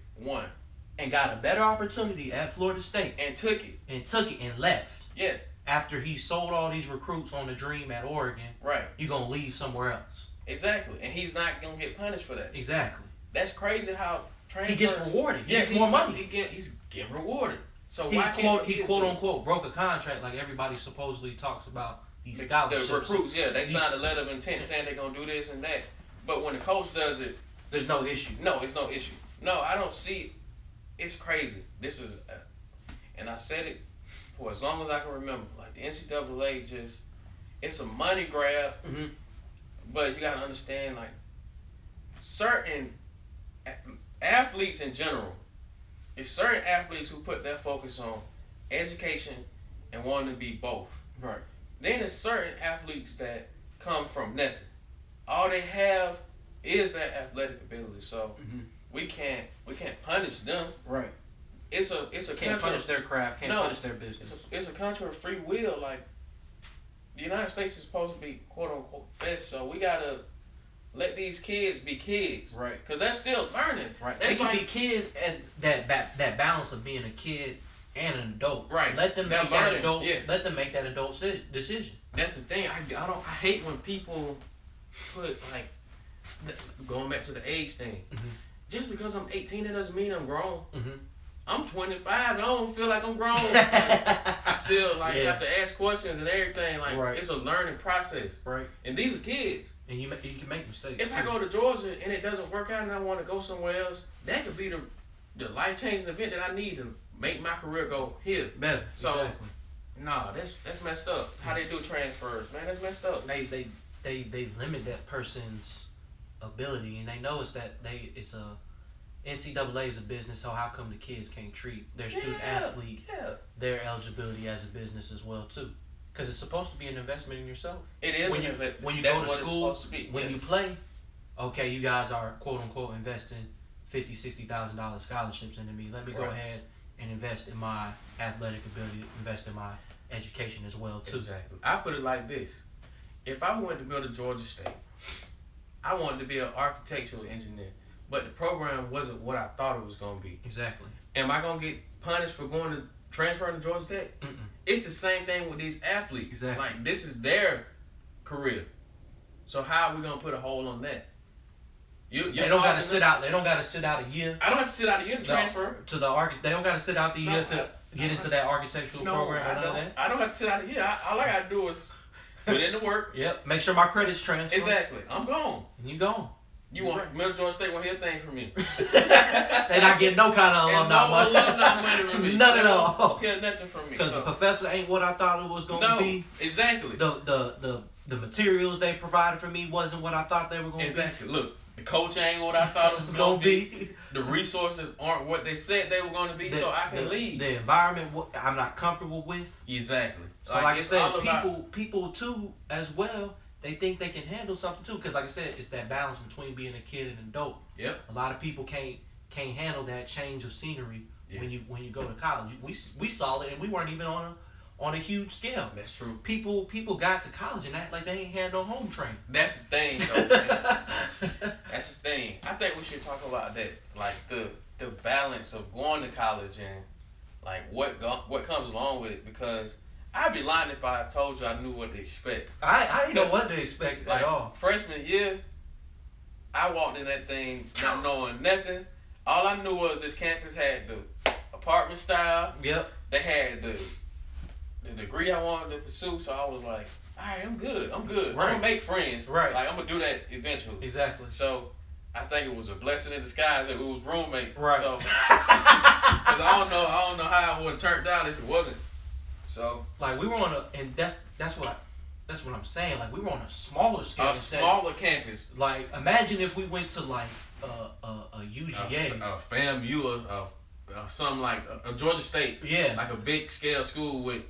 And got a better opportunity at Florida State. And took it And left. Yeah. After he sold all these recruits on the dream at Oregon. Right. You're going to leave somewhere else. Exactly. And he's not going to get punished for that. Exactly. That's crazy how transfers... He gets rewarded. He gets more money. He's getting rewarded. So he quote unquote broke a contract like everybody supposedly talks about these scholarships. The recruits, they signed a letter of intent saying they're going to do this and that. But when the coach does it... There's no issue. No, it's no issue. No, I don't see... It's crazy. This is... and I've said it for as long as I can remember. Like, the NCAA just... It's a money grab. Mm-hmm. But you got to understand, like, certain athletes in general, it's certain athletes who put their focus on education and wanting to be both. Right. Then there's certain athletes that come from nothing. All they have is their athletic ability. So we can't punish them. Right. It's a can't punish their craft. Can't punish their business. It's a country of free will. Like, the United States is supposed to be quote unquote best. So we gotta let these kids be kids. Right. Because they're still learning. Right. They can be kids and that balance of being a kid and an adult. Right. Let them make that adult. Yeah. Let them make that adult decision. That's the thing. I hate when people put like going back to the age thing. Just because I'm 18, it doesn't mean I'm grown. I'm 25. I don't feel like I'm grown. I still have to ask questions and everything. Like it's a learning process. Right. And these are kids. And you can make mistakes. If I go to Georgia and it doesn't work out and I want to go somewhere else, that could be the life changing event that I need to make my career go here. Better. So, exactly. Nah, that's messed up. How they do transfers, man, that's messed up. They limit that person's ability, and they know it's a NCAA is a business. So how come the kids can't treat their student athlete their eligibility as a business as well too? Because it's supposed to be an investment in yourself. It is when you go to school, when you play. Okay, you guys are quote unquote investing $50,000-$60,000 scholarships into me. Let me go ahead and invest in my athletic ability, invest in my education as well too. Exactly. I put it like this: if I wanted to go to Georgia State, I wanted to be an architectural engineer, but the program wasn't what I thought it was going to be. Exactly. Am I going to get punished for going to transferring to Georgia Tech? Mm-mm. It's the same thing with these athletes. Exactly. Like, this is their career. So how are we going to put a hold on that? They don't got to sit out. They don't got to sit out a year. I don't have to sit out a year to transfer to the They don't got to sit out the year to get into that architectural program. I don't have to sit out a year. All I got to do is put in the work. Yep. Make sure my credit's transferred. Exactly. I'm gone. And you gone. You want Middle Georgia State want to hear a thing from me? They not getting no kind of alumni money from me. None at all. Get nothing from me. Because the professor ain't what I thought it was going to be. Exactly. The materials they provided for me wasn't what I thought they were going to be. Exactly. Look, the coach ain't what I thought it was going to be. The resources aren't what they said they were going to be, so I can leave. The environment I'm not comfortable with. Exactly. So like I said, people too as well, they think they can handle something too. Because like I said, it's that balance between being a kid and an adult. Yep. A lot of people can't handle that change of scenery Yeah. When you go to college, we saw it, and we weren't even on a huge scale. That's true. People got to college and act like they ain't had no home training. That's the thing, though. that's the thing. I think we should talk about that, like the balance of going to college and like what comes along with it. Because I'd be lying if I told you I knew what to expect. I didn't know what to expect at all. Freshman year, I walked in that thing not knowing nothing. All I knew was this campus had the apartment style. Yep. They had the degree I wanted to pursue, so I was like, all right, I'm good. Right. I'm gonna make friends. Right. Like I'm gonna do that eventually. Exactly. So I think it was a blessing in disguise that we was roommates. Right. So, cause I don't know how it would have turned out if it wasn't. So like we were on and that's what I'm saying. Like we were on a smaller scale. A smaller campus. Like imagine if we went to like a UGA, a FAMU, something like a Georgia State. Yeah. Like a big scale school with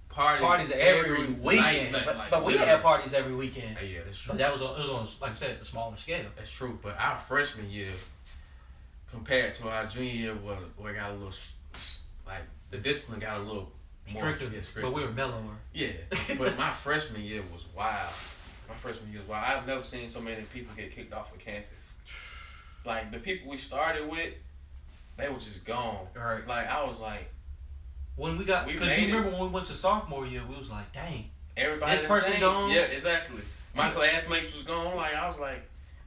parties every weekend. Night, but we had parties every weekend. Yeah, that's true. But it was on, like I said, a smaller scale. That's true. But our freshman year, compared to our junior year, where it got a little, like, the discipline got a little more stricter. But we were mellower. Yeah. But my freshman year was wild. I've never seen so many people get kicked off of campus. Like, the people we started with, they were just gone. Right. Like, I was like, because you remember when we went to sophomore year, we was like, dang, everybody this person gone. Yeah, exactly. My classmates was gone. Like I was like,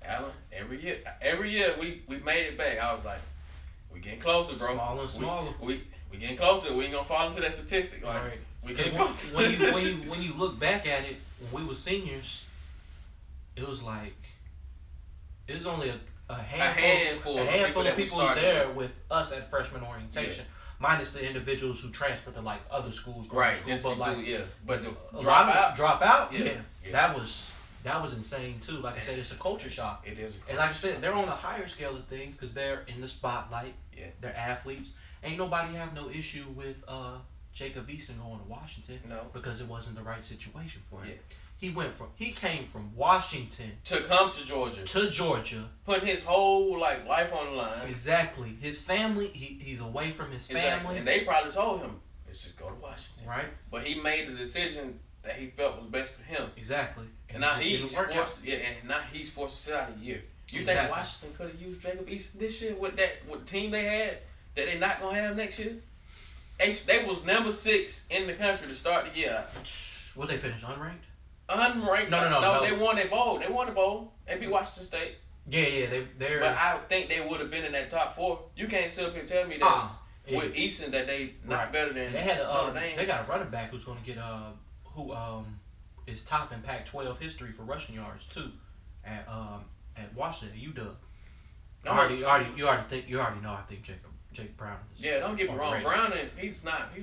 Allen, every year we made it back. I was like, we getting closer, bro. Smaller and smaller. We getting closer. We ain't gonna fall into that statistic. Like, right. We getting closer. when you look back at it, when we were seniors, it was like it was only a handful of people was there with us at freshman orientation. Yeah. Minus the individuals who transferred to like other schools, right? School, just but to like, do, yeah. But the drop out, yeah. That was insane too. Like I said, it's a culture shock. It is a culture and like I said, they're on a higher scale of things because they're in the spotlight. Yeah, they're athletes. Ain't nobody have no issue with Jacob Eason going to Washington. No, because it wasn't the right situation for him. Yeah. He came from Washington to come to Georgia, putting his whole life on the line. Exactly. His family, he's away from his family, and they probably told him, "Let's just go to Washington." Right. But he made the decision that he felt was best for him. Exactly. And now he's forced. Yeah, and now he's forced to sit out a year. You think Washington could have used Jacob Eason this year with the team they had that they're not gonna have next year? They was number 6 in the country to start the year. What they finish unranked? Unranked. No. They won their bowl. They won the bowl. They beat Washington State. Yeah. They're. But I think they would have been in that top 4. You can't sit up here and tell me that with Eason that they not better than. They had they got a running back who's going to get who is top in Pac-12 history for rushing yards too, at Washington, UW. You already know. I think Jake Brown is. Yeah, don't get me wrong. Brown, he's not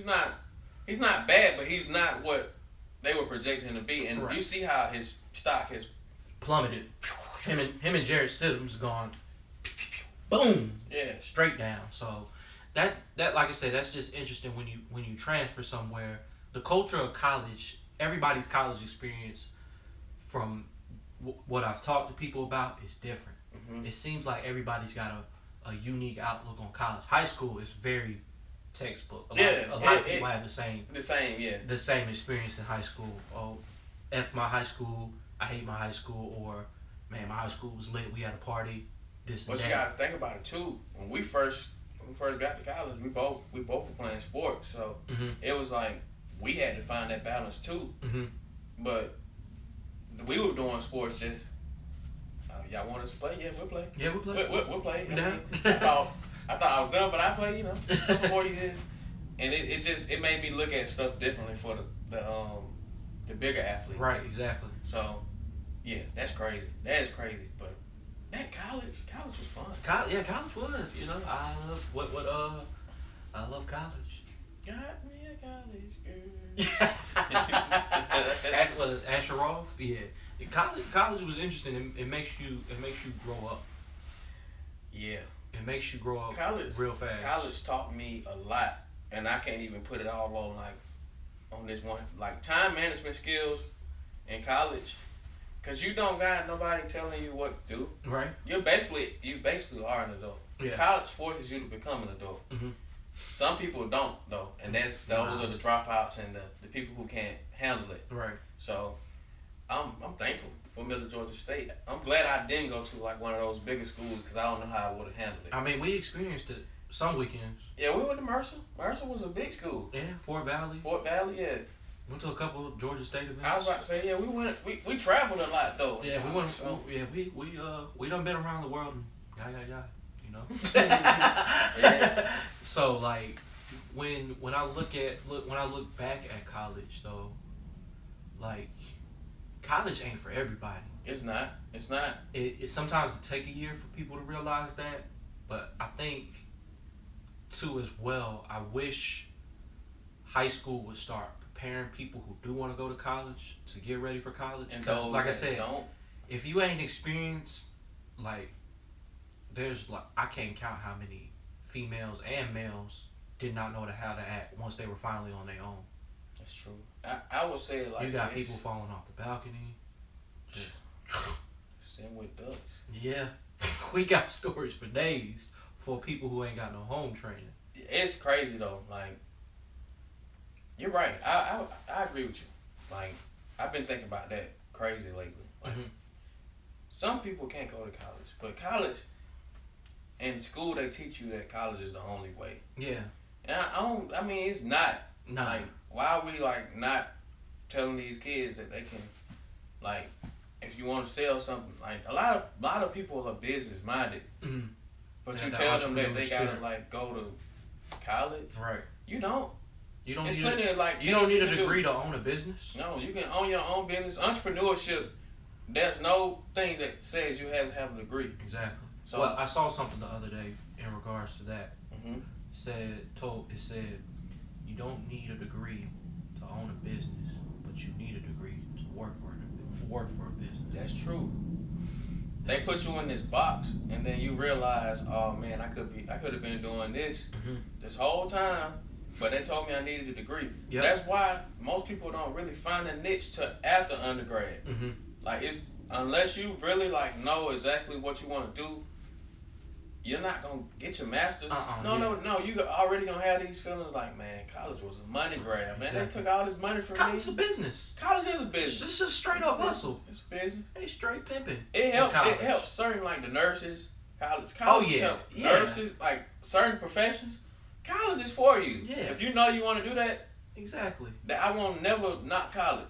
bad, but he's not what they were projecting him to be. And you see how his stock has plummeted. Him and Jarrett Stidham's gone. Boom. Yeah. Straight down. So that like I said, that's just interesting when you transfer somewhere. The culture of college, everybody's college experience, from what I've talked to people about, is different. Mm-hmm. It seems like everybody's got a unique outlook on college. High school is very textbook. A lot of people have the same experience in high school. Oh, F my high school, I hate my high school, or man, my high school was lit, we had a party, this and that. But you gotta think about it too. When we first got to college, we both were playing sports, so it was like we had to find that balance too. Mm-hmm. But we were doing sports just. Y'all want us to play? Yeah, we'll play. Yeah, we'll play. We'll play. Yeah. I thought I was done, but I played, a couple more years, and it made me look at stuff differently for the bigger athletes. Right, exactly. So, yeah, that's crazy. That is crazy, but that college was fun. College was. I love college. Got me a college girl. Asheroff? Yeah. College was interesting. It makes you grow up. Yeah. It makes you grow up real fast. College taught me a lot, and I can't even put it all on this one. Like time management skills in college, cause you don't got nobody telling you what to do. Right. You basically are an adult. Yeah. College forces you to become an adult. Mm-hmm. Some people don't though, and those are the dropouts and the people who can't handle it. Right. So I'm thankful for Middle Georgia State. I'm glad I didn't go to like one of those bigger schools because I don't know how I would have handled it. I mean, we experienced it some weekends. Yeah, we went to Mercer. Mercer was a big school. Yeah, Fort Valley. Fort Valley, yeah. Went to a couple of Georgia State events. I was about to say, yeah, we traveled a lot though. Yeah, we went. So, we done been around the world and you know. yeah. So like, when I look back at college though, like, college ain't for everybody. It's not. It's not. It sometimes it take a year for people to realize that, but I think too as well. I wish high school would start preparing people who do want to go to college to get ready for college. And Because, those like I that said, don't. if you ain't experienced, like, there's like, I can't count how many females and males did not know how to act once they were finally on their own. That's true. I would say it like you got this. people falling off the balcony. Just, Same with ducks. yeah, we got stories for days for people who ain't got no home training. It's crazy though. Like, you're right. I agree with you. Like, I've been thinking about that crazy lately. Like, some people can't go to college, but college, in school they teach you that college is the only way. Yeah. And I mean, it's not. Nah. Like, why are we like not telling these kids that they can, like, if you want to sell something, like a lot of people are business minded, but you tell them that they gotta like go to college. Right. You don't. You don't It's need plenty of like. you don't need a do. degree to own a business. No, you can own your own business. Entrepreneurship. There's no things that says you have to have a degree. Exactly. So Well, I saw something the other day in regards to that. Mhm. It said you don't need a degree to own a business, but you need a degree to work for a business. That's true. They put you in this box, and then you realize, oh man, I could have been doing this this whole time, but they told me I needed a degree. Yep. That's why most people don't really find a niche to after undergrad. Like, it's unless you really like know exactly what you want to do, you're not gonna get your master's. No. You already gonna have these feelings like, man, college was a money grab. Man, they took all this money from College me. is a business. College is a business. It's just straight up hustle. It's a business. They straight pimping. It helps. college. It helps certain like the nurses. College yeah. help Yeah. nurses, like certain professions. College is for you. Yeah. If you know you want to do that, Exactly. that I won't never not college.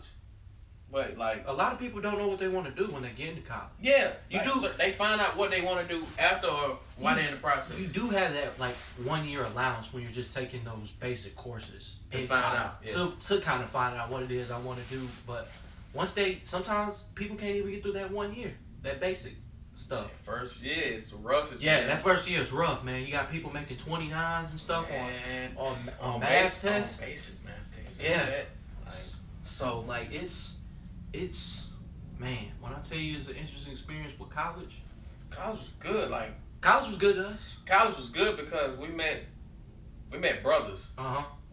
But like, A lot of people don't know what they want to do when they get into college. yeah, You like, do. so they find out what they want to do after or while they're in the process. You do have that like 1 year allowance when you're just taking those basic courses To in find college, out, yeah. to kind of find out what it is I want to do. But sometimes people can't even get through that 1 year, that basic stuff. First year is the roughest. Yeah, man. that first year is rough, man. You got people making 29s and stuff Man. on math basic, tests. on basic math tests. Yeah. Like, So like it's man, when I tell you it's an interesting experience with college. college was good. Like, College was good to us. college was good because we met brothers.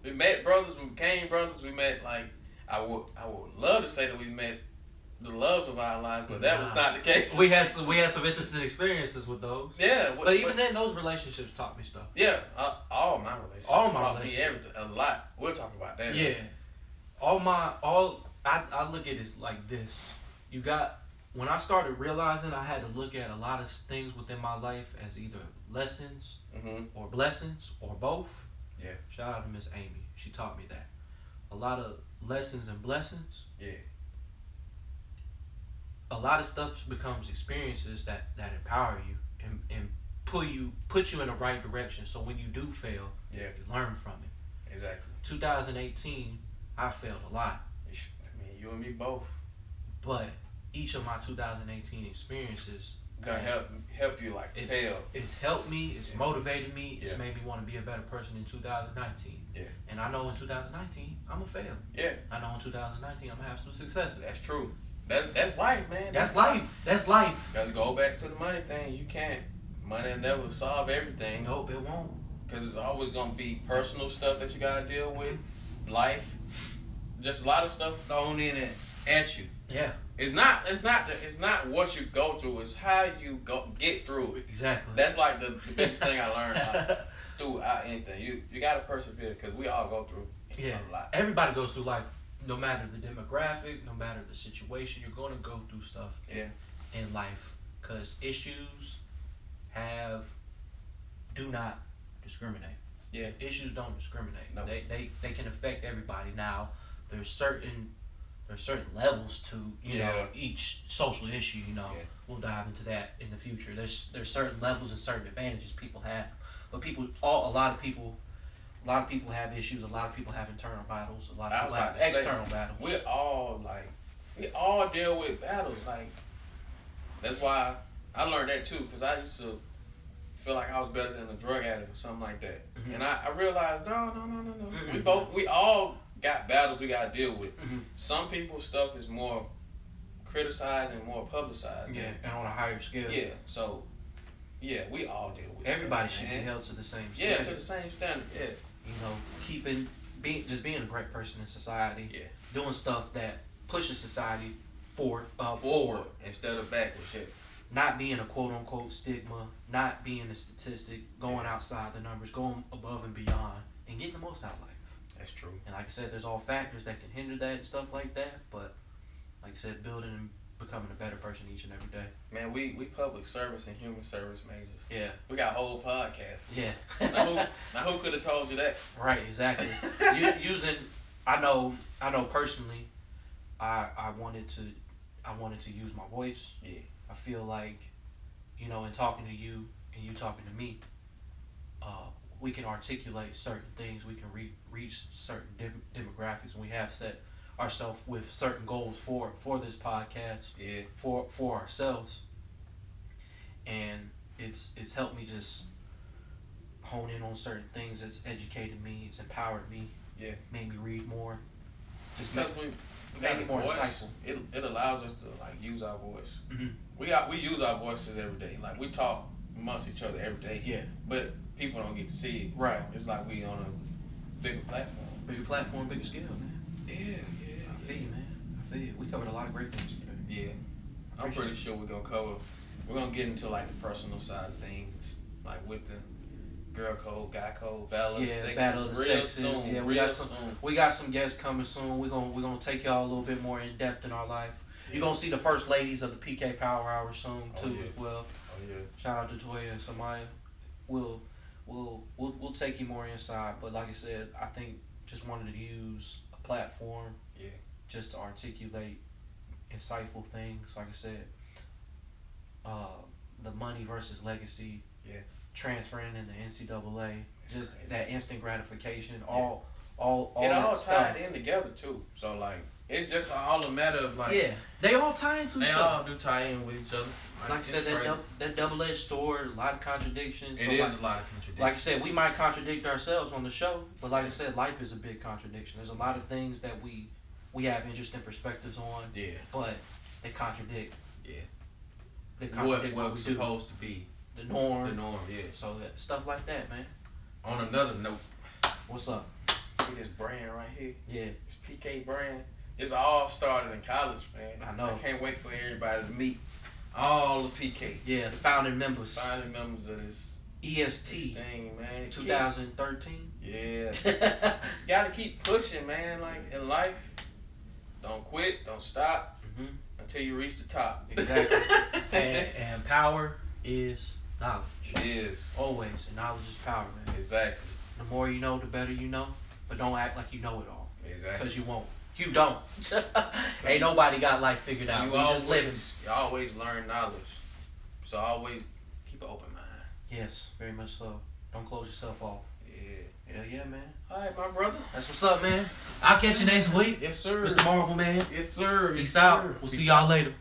We met brothers. We became brothers. We met, like, I would love to say that we met the loves of our lives, but that was not the case. We had some interesting experiences with those. Yeah, But even then, those relationships taught me stuff. yeah, all my relationships. Taught me everything, a lot. We'll talk about that. Yeah. I look at it like this. When I started realizing I had to look at a lot of things within my life as either lessons or blessings or both. Yeah. Shout out to Miss Amy. She taught me that. A lot of lessons and blessings. Yeah. A lot of stuff becomes experiences that empower you and put you in the right direction. So when you do fail, Yeah. you learn from it. Exactly. 2018, I failed a lot. I mean, you and me both. But each of my 2018 experiences Gonna help you like hell. It's helped me, it's motivated me, it's Yeah. made me want to be a better person in 2019. Yeah. And I know in 2019 I'm gonna fail. Yeah. I know in 2019 I'm gonna have some successes. That's true. That's life, man. That's life. That's life. Let's go back to the money thing. You can't. Money will never solve everything. Nope, it won't. Because it's always going to be personal stuff that you got to deal with. Life. Just a lot of stuff thrown in at you. Yeah. It's not what you go through. It's how you get through it. Exactly. That's like the biggest thing I learned throughout anything. You gotta persevere because we all go through a lot. Everybody goes through life, no matter the demographic, no matter the situation. You're gonna go through stuff in life because issues do not discriminate. Yeah, issues don't discriminate. No. They can affect everybody. Now there's certain levels to know each social issue. We'll dive into that in the future. There's certain levels and certain advantages people have, but a lot of people have issues. A lot of people have internal battles. A lot of people have external battles. We all deal with battles. Like that's why I learned that too, because I used to feel like I was better than a drug addict or something like that, and I realized no. We all got battles we gotta deal with. Some people's stuff is more criticized and more publicized. Yeah, and on a higher scale. Yeah, so we all deal with everybody should be held to the same standard. Yeah, to the same standard. Yeah. Being a great person in society. Yeah. Doing stuff that pushes society forward instead of backwards. Shit. Not being a quote unquote stigma, not being a statistic, going outside the numbers, going above and beyond, and getting the most out of life. That's true. And like I said, there's all factors that can hinder that and stuff like that. But like I said, building and becoming a better person each and every day. Man, we public service and human service majors. Yeah. We got whole podcasts. Yeah. now who could have told you that? Right. Exactly. I know personally, I wanted to use my voice. Yeah. I feel like, in talking to you and you talking to me, we can articulate certain things. We can reach certain demographics, and we have set ourselves with certain goals for this podcast. Yeah. For ourselves, and it's helped me just hone in on certain things. It's educated me. It's empowered me. Yeah. Made me read more. Just because we make it more voice, insightful. It allows us to use our voice. Mm-hmm. We use our voices every day. Like we talk amongst each other every day. Yeah. But people don't get to see it. Right. So it's like we on a bigger platform. Bigger platform, bigger scale, man. Yeah. I feel you, man. I feel you. We covered a lot of great things today. Yeah. I'm pretty sure we're gonna get into like the personal side of things, like with the girl code, guy code, battle of the sexes. Battle of the sexes. Soon, yeah, we got some guests coming soon. We're gonna take y'all a little bit more in depth in our life. You're gonna see the first ladies of the PK Power Hour soon too as well. Oh yeah. Shout out to Toya and Samaya. We'll take you more inside, but like I said, I think just wanted to use a platform. Yeah. Just to articulate insightful things. Like I said, the money versus legacy. Yeah. Transferring in the NCAA. Just crazy. that instant gratification. Yeah. All it all stuff. tied in together too. So like it's just all a matter of like they all tie into each other. They all do tie in with each other. Like I said, that double-edged sword, a lot of contradictions. It is a lot of contradictions. Like I said, we might contradict ourselves on the show, but like I said, life is a big contradiction. There's a lot of things that we have interesting perspectives on. Yeah. But they contradict. Yeah. They contradict what we do. Supposed to be. The norm. The norm, yeah. So stuff like that, man. On another note. What's up? See this brand right here? Yeah. This PK brand. This all started in college, man. I know. I can't wait for everybody to meet all the PK. Yeah, the founding members. Founding members of this EST. This thing, man. 2013. Yeah. You gotta keep pushing, man. Like in life, don't quit, don't stop until you reach the top. Exactly. and power is knowledge. It is. Always. And knowledge is power, man. Exactly. The more you know, the better you know. But don't act like you know it all. Exactly. Because you won't. You don't. Ain't nobody got life figured out. We just living. You always learn knowledge. So always keep an open mind. Yes, very much so. Don't close yourself off. Yeah. Hell yeah, man. All right, my brother. That's what's up, man. I'll catch you next week. Yes, sir. Mr. Marvel, man. Yes, sir. Peace out. We'll see y'all later.